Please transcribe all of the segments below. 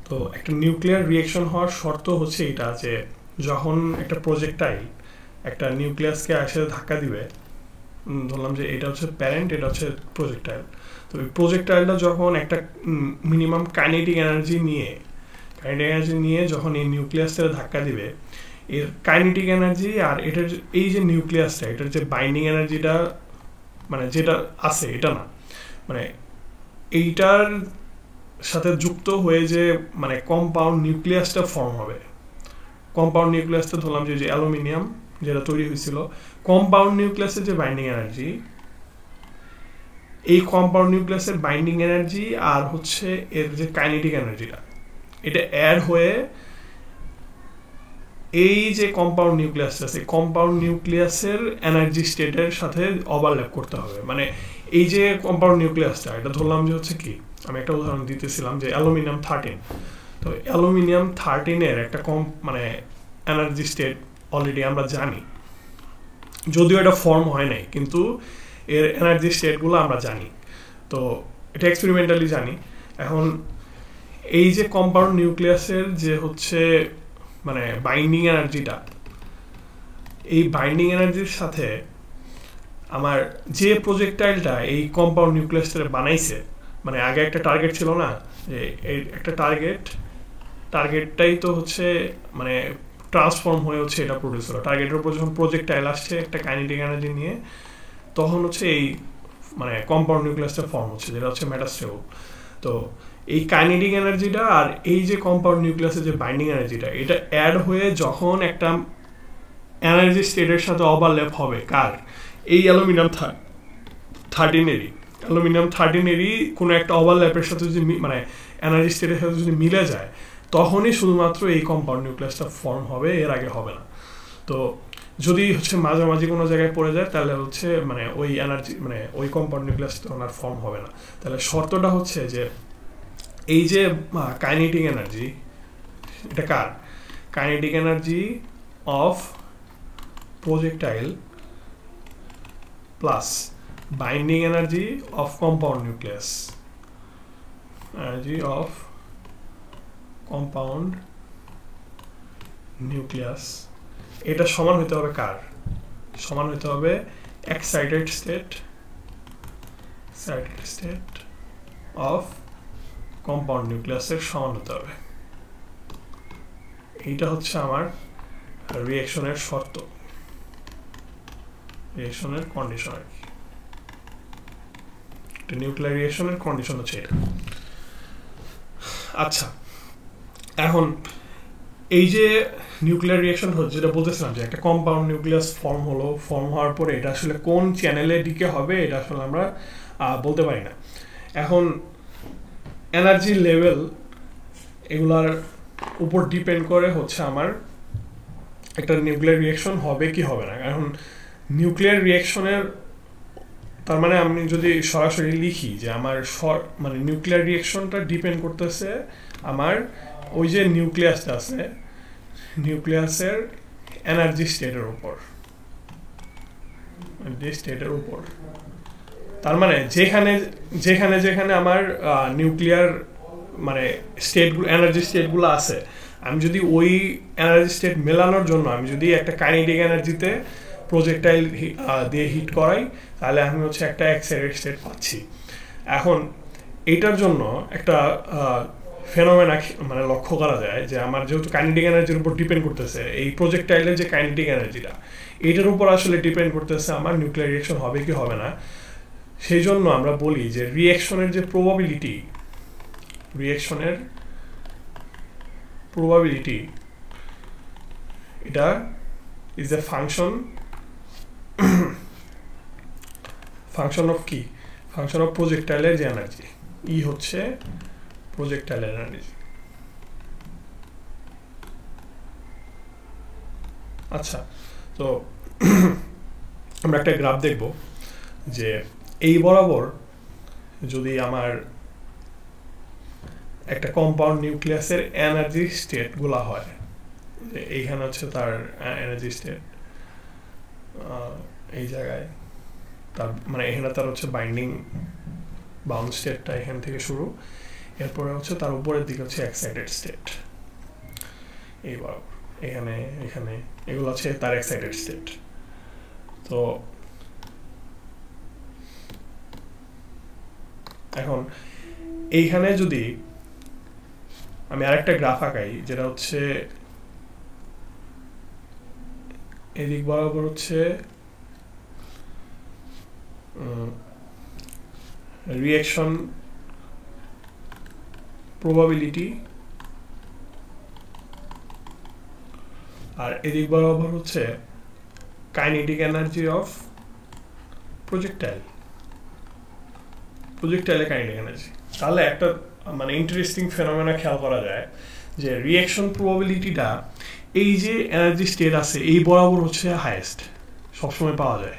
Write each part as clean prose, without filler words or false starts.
তো একটা nuclear reaction হওয়ার শর্ত হচ্ছে এটা যে যখন একটা প্রজেক্টাইল একটা নিউক্লিয়াসকে এসে ধাক্কা দিবে, ধরলাম যে এটা হচ্ছে প্যারেন্ট, এটা হচ্ছে প্রজেক্টাইল। তো এই প্রজেক্টাইলটা যখন একটা মিনিমাম কাইনেটিক এনার্জি নিয়ে যখন এই নিউক্লিয়াসটা ধাক্কা দিবে, এর কাইনেটিক এনার্জি আর এটার এই যে নিউক্লিয়াসটা, এটার যে বাইন্ডিং এনার্জিটা মানে যেটা আছে এটা না, মানে এইটার সাথে যুক্ত হয়ে যে মানে কম্পাউন্ড নিউক্লিয়াসটা ফর্ম হবে। কম্পাউন্ড নিউক্লিয়াসটা ধরলাম যে অ্যালুমিনিয়াম যেটা তৈরি হয়েছিল, কম্পাউন্ড নিউক্লিয়াসের যে বাইন্ডিং এনার্জি, এই কম্পাউন্ড নিউক্লিয়াসের বাইন্ডিং এনার্জি আর হচ্ছে এর যে কাইনেটিক এনার্জিটা, এটা অ্যাড হয়ে এই যে কম্পাউন্ড নিউক্লিয়াসটা আছে, কম্পাউন্ড নিউক্লিয়াসের এনার্জি স্টেটের সাথে ওভারল্যাপ করতে হবে। মানে এই যে কম্পাউন্ড নিউক্লিয়াসটা, এটা ধরলাম যে হচ্ছে কি, আমি একটা উদাহরণ দিতেছিলাম যে অ্যালুমিনিয়াম 13। তো অ্যালুমিনিয়াম 13-এর একটা মানে এনার্জি স্টেট অলরেডি আমরা জানি, যদিও এটা ফর্ম হয় নাই, কিন্তু এর এনার্জি স্টেটগুলো আমরা জানি। তো এটা এক্সপেরিমেন্টালি জানি। এখন এই যে কম্পাউন্ড নিউক্লিয়াসের যে হচ্ছে মানে বাইন্ডিং এনার্জিটা, এই বাইন্ডিং এনার্জির সাথে আমার যে প্রজেক্টাইলটা এই কম্পাউন্ড নিউক্লিয়াসটা বানাইছে, মানে আগে একটা টার্গেট ছিল না, যে এই একটা টার্গেটটাই তো হচ্ছে মানে ট্রান্সফর্ম হয়ে হচ্ছে এটা প্রডিউস হলো। টার্গেটের উপর যখন প্রজেক্টাইল আসছে একটা কাইনেটিক এনার্জি নিয়ে, তখন হচ্ছে এই মানে কম্পাউন্ড নিউক্লিয়াসটা ফর্ম হচ্ছে, যেটা হচ্ছে মেটাস্টেবল। তো এই কাইনেটিক এনার্জিটা আর এই যে কম্পাউন্ড নিউক্লিয়াসের যে বাইন্ডিং এনার্জিটা, এটা অ্যাড হয়ে যখন একটা এনার্জি স্টেটের সাথে ওভারল্যাপ হবে, কার, এই অ্যালুমিনিয়াম 13-এরই কোনো একটা ওভারল্যাপের সাথে যদি মানে এনার্জি স্টেটের সাথে যদি মিলে যায়, তখনই শুধুমাত্র এই কম্পাউন্ড নিউক্লিয়াসটা ফর্ম হবে, এর আগে হবে না। তো যদি হচ্ছে মাঝামাঝি কোনো জায়গায় পড়ে যায়, তাহলে হচ্ছে মানে ওই এনার্জি মানে ওই কম্পাউন্ড নিউক্লিয়াসটা ওনার ফর্ম হবে না। তাহলে শর্তটা হচ্ছে যে এই যে কাইনেটিক এনার্জি, এটা কার, kinetic energy of projectile plus binding energy of compound nucleus, energy of compound nucleus, এটা সমান হতে হবে কার, সমান হতে হবে এক্সাইটেড স্টেট অফ কম্পাউন্ড নিউক্লিয়াসের সমান হতে হবে। এইটা হচ্ছে আমার রিঅ্যাকশনের শর্ত, রিঅ্যাকশনের কন্ডিশন আর কি। নিউক্লিয়ার রিঅ্যাকশনের কন্ডিশন হচ্ছে এটা। আচ্ছা, এখন এই যে নিউক্লিয়ার রিঅ্যাকশন হচ্ছে, যেটা বলতেছিলাম যে একটা কম্পাউন্ড নিউক্লিয়াস ফর্ম হওয়ার পরে এটা আসলে কোন চ্যানেলে ডিকে হবে, এটা আসলে আমরা বলতে পারি না। এখন এনার্জি লেভেল এগুলার উপর ডিপেন্ড করে হচ্ছে আমার একটা নিউক্লিয়ার রিঅ্যাকশন হবে কি হবে না। এখন নিউক্লিয়ার রিঅ্যাকশনের তার মানে আমি যদি সরাসরি লিখি যে আমার মানে নিউক্লিয়ার রিঅ্যাকশনটা ডিপেন্ড করতেছে আমার ওই যে নিউক্লিয়াসটা আছে, নিউক্লিয়াসের এনার্জি স্টেটের উপর, তার মানে যেখানে আমার নিউক্লিয়ার মানে স্টেটগুলো, এনার্জি স্টেটগুলো আছে, আমি যদি ওই এনার্জি স্টেট মেলানোর জন্য আমি যদি একটা কাইনেটিক এনার্জিতে প্রজেক্টাইল দিয়ে হিট করাই, তাহলে আমি হচ্ছে একটা এক্সাইটেড স্টেট পাচ্ছি। এখন এইটার জন্য একটা ফেনোমেনা মানে লক্ষ্য করা যায় যে আমার যেহেতু কাইনেটিক এনার্জির উপর ডিপেন্ড করতেছে, এই প্রজেক্টাইলের যে কাইনেটিক এনার্জিটা, এইটার উপর আসলে ডিপেন্ড করতেছে আমার নিউক্লিয়ার রিঅ্যাকশন হবে কি হবে না। সেই জন্য আমরা বলি যে রিঅ্যাকশনের যে প্রবাবিলিটি এটা ইজ এ ফাংশন অফ কি, ফাংশন অফ প্রজেক্টাইলের যে এনার্জি, ই হচ্ছে প্রজেক্টাইলের এনার্জি। আচ্ছা, তো আমরা একটা গ্রাফ দেখব যে এই বরাবর যদি আমার একটা কম্পাউন্ড নিউক্লিয়াসের এনার্জি স্টেটগুলো হয়, যে এইখানে হচ্ছে তার এনার্জি স্টেট, এই জায়গায় তার মানে এখানে তার হচ্ছে বাউন্ড স্টেটটা এখান থেকে শুরু, এরপরে হচ্ছে তার উপরের দিকে হচ্ছে এক্সাইটেড স্টেট, এই বরাবর এখানে এখানে এগুলো হচ্ছে তার এক্সাইটেড স্টেট। তো এখন এইখানে যদি আমি আরেকটা গ্রাফ আঁকাই, যেটা হচ্ছে এদিক বরাবর হচ্ছে রিঅ্যাকশন প্রবাবিলিটি, আর এদিক বরাবর হচ্ছে কাইনেটিক এনার্জি অফ প্রজেক্টাইলের কাইনেটিক এনার্জি। তাহলে একটা মানে ইন্টারেস্টিং ফেনোমেনা খেয়াল করা যায় যে রিঅ্যাকশন প্রবাবিলিটিটা এই যে এনার্জি স্টেট আছে এই বরাবর হচ্ছে হাইয়েস্ট সবসময় পাওয়া যায়।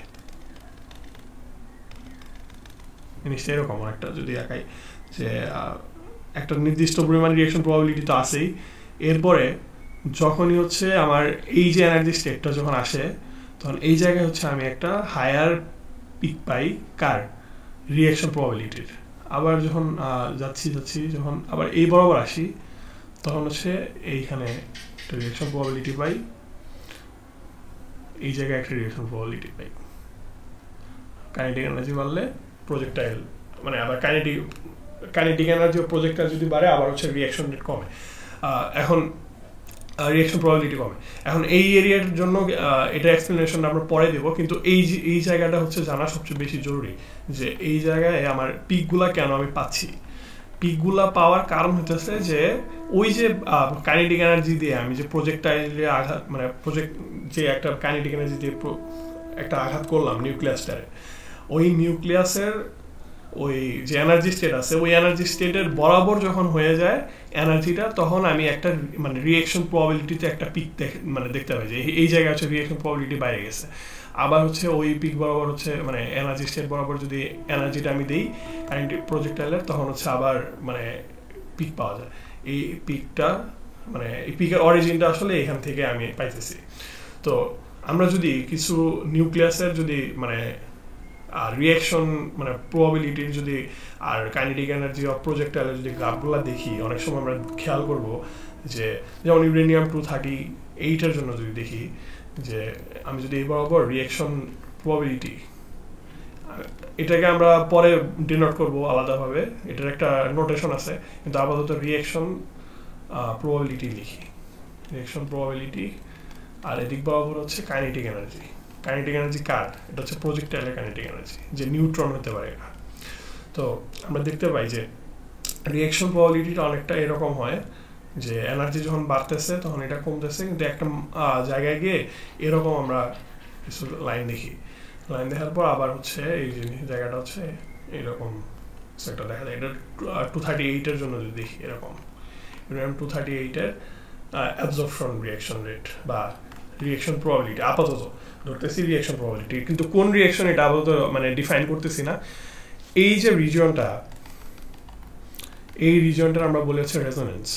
জিনিসটা এরকম একটা যদি আঁকাই যে একটা নির্দিষ্ট পরিমাণ রিঅ্যাকশন প্রবাবিলিটি তো আছেই, এরপরে যখনই হচ্ছে আমার এই যে এনার্জি স্টেটটা যখন আসে তখন এই জায়গায় হচ্ছে আমি একটা হায়ার পিক পাই কার রিঅ্যাকশন প্রবাবিলিটির। আবার যখন যাচ্ছি যখন আবার এই বরাবর আসি তখন হচ্ছে এইখানে একটা রিঅ্যাকশন প্রবাবিলিটি পাই, এই জায়গায় একটা রিঅ্যাকশন প্রবাবিলিটি পাই। কাইনেটিক এনার্জি বাড়লে প্রজেক্টাইল মানে আবার কাইনেটিক এনার্জি ও প্রজেক্টাইল যদি বাড়ে আবার হচ্ছে রিঅ্যাকশন রেট কমে, এখন রিঅ্যাকশন প্রবাবিলিটি কমে। এখন এই এরিয়ার জন্য এটা এক্সপ্লেনেশন আমরা পরে দেবো, কিন্তু এই জায়গাটা হচ্ছে জানা সবচেয়ে বেশি জরুরি যে এই জায়গায় আমার পিকগুলা কেন আমি পাচ্ছি। পিকগুলা পাওয়ার কারণ হতেছে যে ওই যে কাইনেটিক এনার্জি দিয়ে আমি যে প্রজেক্টাইলে আঘাত মানে যে একটা কাইনেটিক এনার্জি দিয়ে একটা আঘাত করলাম নিউক্লিয়াসটারে, ওই নিউক্লিয়াসের ওই যে এনার্জি স্টেট আছে ওই এনার্জি স্টেটের বরাবর যখন হয়ে যায় এনার্জিটা, তখন আমি একটা মানে রিঅ্যাকশন প্রবাবিলিটিতে একটা পিক মানে দেখতে পাই যে এই জায়গায় হচ্ছে রিঅ্যাকশন প্রবাবিলিটি বাইরে গেছে। আবার হচ্ছে ওই পিক বরাবর হচ্ছে মানে এনার্জি স্টেট বরাবর যদি এনার্জিটা আমি দিই কারেন্ট প্রজেক্টাইলের, তখন হচ্ছে আবার মানে পিক পাওয়া যায়। এই পিকটা মানে এই পিকের অরিজিনটা আসলে এখান থেকে আমি পাইতেছি। তো আমরা যদি কিছু নিউক্লিয়াসের যদি মানে আর রিঅ্যাকশন মানে প্রবাবিলিটির যদি আর কাইনেটিক এনার্জি অফ প্রজেক্টাইলের যদি গ্রাফগুলো দেখি, অনেক সময় আমরা খেয়াল করব যে যেমন ইউরেনিয়াম 238 জন্য যদি দেখি যে আমি যদি এই বরাবর রিঅ্যাকশন প্রবাবিলিটি, এটাকে আমরা পরে ডিনোট করব আলাদাভাবে, এটার একটা নোটেশন আছে, কিন্তু আপাতত রিঅ্যাকশন প্রবাবিলিটি লিখি, রিঅ্যাকশন প্রবাবিলিটি। আর এদিক বরাবর হচ্ছে কাইনেটিক এনার্জি। কাইনেটিক এনার্জি কার? এটা হচ্ছে প্রজেক্টাইলের কাইনেটিক এনার্জি, যে নিউট্রন হতে পারে এটা। তো আমরা দেখতে পাই যে রিঅ্যাকশন প্রবাবিলিটিটা অনেকটা এরকম হয় যে এনার্জি যখন বাড়তেছে তখন এটা কমতেছে, কিন্তু একটা জায়গায় গিয়ে এরকম আমরা কিছু লাইন দেখি, লাইন দেখার পর আবার হচ্ছে এই যে জায়গাটা হচ্ছে এরকম একটা দেখা যায়। এটা 238 জন্য যদি দেখি এরকম 238 অ্যাবজর্পশন রিঅ্যাকশন রেট বা রিঅ্যাকশন প্রবাবিলিটি আপাতত ধরতেছি রিঅ্যাকশন প্রবাবিলিটি, কিন্তু কোন রিঅ্যাকশন এটা আপাতত মানে ডিফাইন করতেছি না। এই যে রিজিয়নটা, এই রিজিয়নটার আমরা বলি হচ্ছে রেজোনেন্স।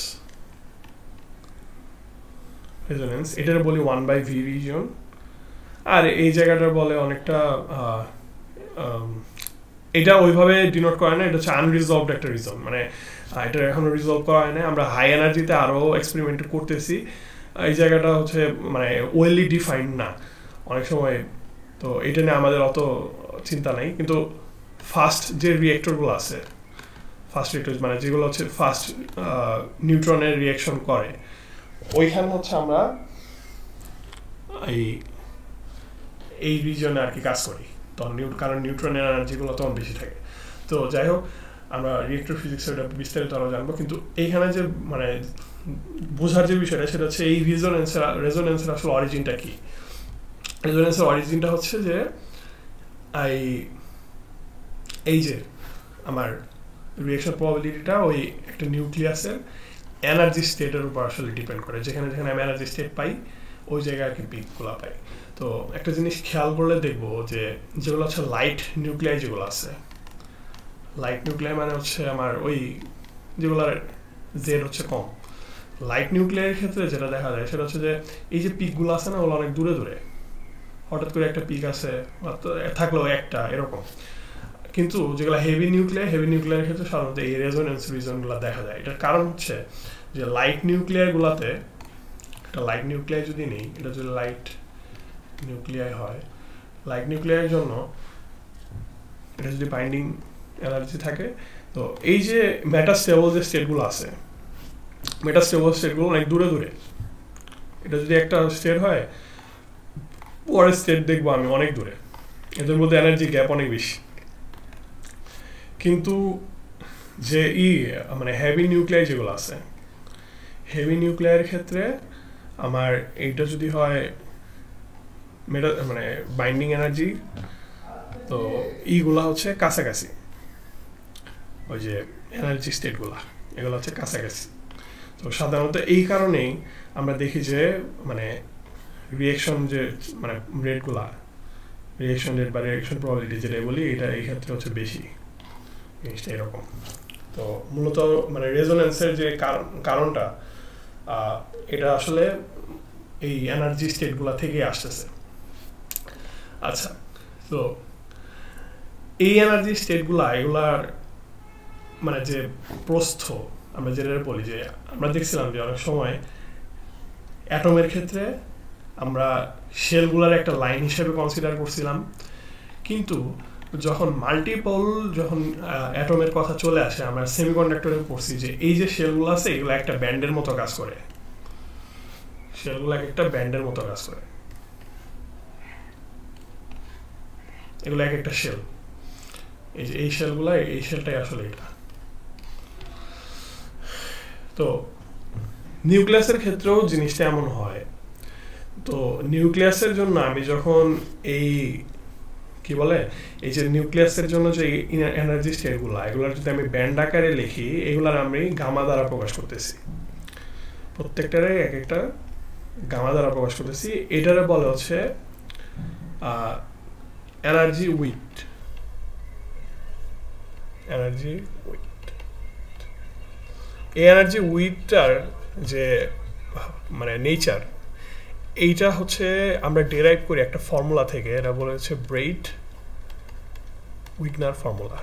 এটার বলি 1/v রিজিয়ন, আর এই জায়গাটার বলে অনেকটা এটা ওইভাবে ডিনোট করে না, এটা হচ্ছে আনরিজলভড একটা রিজন, মানে এটা এখনো রিজলভ করা হয় না। আমরা হাই এনার্জিতে আরো এক্সপেরিমেন্ট করতেছি, এই জায়গাটা হচ্ছে মানে ওয়েলি ডিফাইন্ড না অনেক সময়, তো এটা নিয়ে আমাদের অত চিন্তা নাই। কিন্তু ফাস্ট যে রিঅ্যাক্টরগুলো আছে, ফাস্ট রিঅ্যাক্টর মানে যেগুলো হচ্ছে ফাস্ট নিউট্রনের রিঅ্যাকশন করে, ওইখানে হচ্ছে আমরা এই রিজনে আর কি কাজ করি তখন, কারণ নিউট্রনের এনার্জিগুলো তখন বেশি থাকে। তো যাই হোক, আমরা রিঅ্যাক্টর ফিজিক্সের বিস্তারিত আরও জানবো, কিন্তু এইখানে যে মানে বোঝার যে বিষয়টা সেটা হচ্ছে এই রেজোনেন্সের আসলে অরিজিনটা কি। রেজোনেন্সের অরিজিনটা হচ্ছে যে এই যে আমার রিঅ্যাকশন প্রবাবিলিটিটা ওই একটা নিউক্লিয়াসের এনার্জি স্টেটের উপর আসলে ডিপেন্ড করে, যেখানে যেখানে আমি এনার্জি স্টেট পাই ওই জায়গায় আর কি পিকগুলো পাই। তো একটা জিনিস খেয়াল করলে দেখবো যে যেগুলো হচ্ছে লাইট নিউক্লিয়াই যেগুলো আছে, লাইট নিউক্লিয়ার মানে হচ্ছে আমার ওই যেগুলোর জেড হচ্ছে কম, লাইট নিউক্লিয়ারের ক্ষেত্রে যেটা দেখা যায় সেটা হচ্ছে যে এই যে পিকগুলো আছে না ওগুলো অনেক দূরে দূরে, হঠাৎ করে একটা পিক আছে থাকলেও একটা এরকম, কিন্তু যেগুলো হেভি নিউক্লিয়ার ক্ষেত্রে সাধারণত এই রেজোনেন্স রিজনগুলো দেখা যায়। এটার কারণ হচ্ছে যে লাইট নিউক্লিয়ারগুলোতে, একটা লাইট নিউক্লিয়ার যদি নেই, এটা যদি লাইট নিউক্লিয়ার হয়, লাইট নিউক্লিয়ারের জন্য এটা যদি বাইন্ডিং এনার্জি থাকে, তো এই যে মেটাস্টেবল যে স্টেটগুলো আছে, মেটাস্টেবল স্টেটগুলো অনেক দূরে দূরে। এটা যদি একটা স্টেট হয়, পরের স্টেট দেখবো আমি অনেক দূরে, এদের মধ্যে এনার্জি গ্যাপ অনেক বেশি। কিন্তু যে মানে হেভি নিউক্লিয়ার যেগুলো আছে, হেভি নিউক্লিয়ারের ক্ষেত্রে আমার এইটা যদি হয় মানে বাইন্ডিং এনার্জি, তো ইগুলা হচ্ছে কাছাকাছি, ওই যে এনার্জি স্টেটগুলা এগুলো হচ্ছে কাছাকাছি। তো সাধারণত এই কারণেই আমরা দেখি যে মানে রিয়েকশন যে মানে রেটগুলা, রিয়েকশন রেট বা রিয়েকশন প্রবাবিলিটি যেটা বলি, এটা এই ক্ষেত্রে হচ্ছে বেশি, জিনিসটা এরকম। তো মূলত মানে রেজোনেন্সের যে কারণটা, এটা আসলে এই এনার্জি স্টেটগুলা থেকেই আসতেছে। আচ্ছা, তো এই এনার্জি স্টেটগুলা এগুলার মানে যে প্রস্থ, আমরা যেটা বলি যে আমরা দেখছিলাম যে অনেক সময় অ্যাটমের ক্ষেত্রে আমরা শেলগুলার একটা লাইন হিসেবে কনসিডার করছিলাম, কিন্তু যখন মাল্টিপল যখন অ্যাটমের কথা চলে আসে, আমরা সেমিকন্ডাক্টরে পড়ছি যে এই যে শেলগুলো আছে এগুলো একটা ব্যান্ডের মতো কাজ করে, শেলগুলো একটা ব্যান্ডের মতো কাজ করে, এগুলো এক একটা শেল। এই যে এই শেলগুলা, এই শেলটাই আসলে এটা। তো নিউক্লিয়াসের ক্ষেত্রেও জিনিসটা এমন হয়। তো নিউক্লিয়াসের জন্য আমি যখন এই কি বলে এই যে নিউক্লিয়াসের জন্য যে এনার্জি স্টেটগুলো, এগুলোর যদি আমি ব্যান্ড আকারে লিখি, এগুলার আমি গামা দ্বারা প্রকাশ করতেছি, প্রত্যেকটারে এক একটা গামা দ্বারা প্রকাশ করতেছি। এটারে বলে হচ্ছে এনার্জি উইট, এনার্জি উইট। এই এনার্জি উইটটার যে মানে নেচার, এইটা হচ্ছে আমরা ডেরাইভ করি একটা ফর্মুলা থেকে, এটা বলে হচ্ছে ব্রেইট উইগনার ফর্মুলা।